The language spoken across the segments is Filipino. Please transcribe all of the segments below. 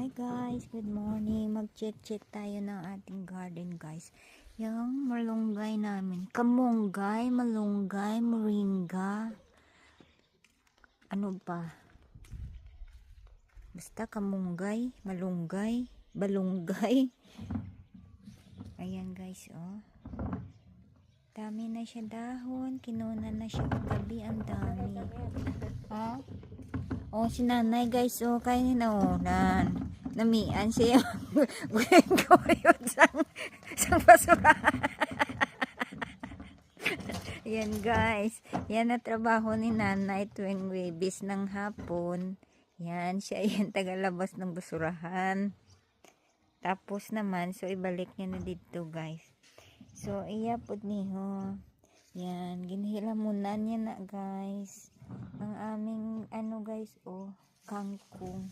Hi guys, good morning. Mag-check tayo ng ating garden guys. Yung malunggay namin. Kamunggay, malunggay, moringa. Ano pa? Basta kamunggay, malunggay, balunggay. Ayan guys, oh. Dami na siya dahon. Kinuna na siya kagabi. Ang dami. Ha? Oh, si nanay guys, oh, kaya na, oh, namian siya. Buhay ko yun sang basurahan. Yan guys, yan na trabaho ni nanay tuwing Webis ng hapon. Yan, siya yan tagalabas ng basurahan. Tapos naman, so ibalik niya na dito guys. So, iyapod niyo. Yan, ginhila muna niya na guys. Ang aming ano guys, oh, kangkong.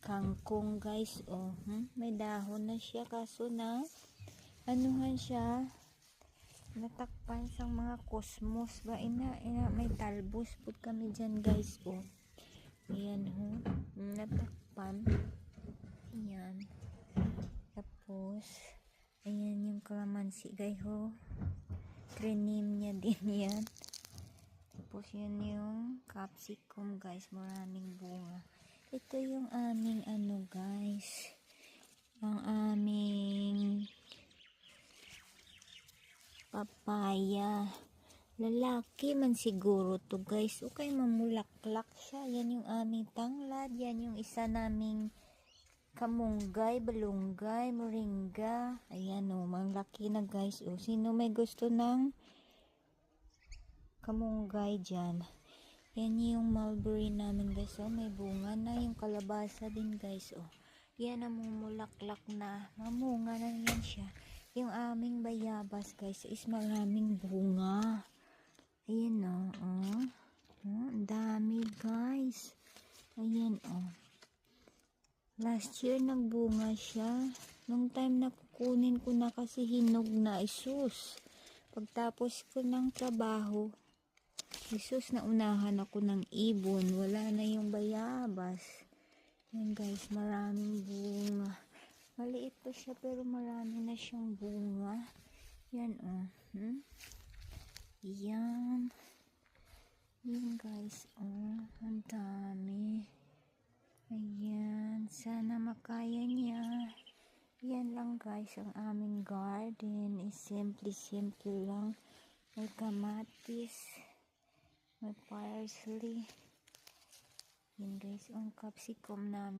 Kangkong guys, oh. May dahon na siya kaso na anuhan siya. Natakpan sa mga cosmos ba ina may talbos pud kami diyan guys, oh. Ayan ho. Natakpan. Ayan. Tapos ayan yung kalamansi guys ho. Trinim niya din yan. Tapos yan yung capsicum guys, maraming bunga. Ito yung aming ano guys, ang aming papaya. Lalaki man siguro to guys, okay mamulaklak siya. Yan yung aming tanglad, yan yung isa naming kamunggay, balunggay, moringa. Ayan o, malaki na guys. O, sino may gusto ng kamunggay dyan? Yan yung mulberry namin guys. O, may bunga na. Yung kalabasa din guys. O, yan ang mumulaklak na. Mamunga na yan siya. Yung aming bayabas guys is maraming bunga. Ayan o. Ang dami guys. Ayan o. Last year nagbunga siya. Nung time na kukunin ko na kasi hinog na, isus. Pagtapos ko ng trabaho, isus na unahan ako ng ibon. Wala na yung bayabas. Yan guys, maraming bunga. Maliit pa siya pero marami na siyang bunga. Yan oh. Yan. Yan guys oh. Ang dami. Ayan, sana makaya niya. Yan lang guys, ang aming garden is simple lang. May kamatis, may parsley. Yan guys, ang capsicum namin.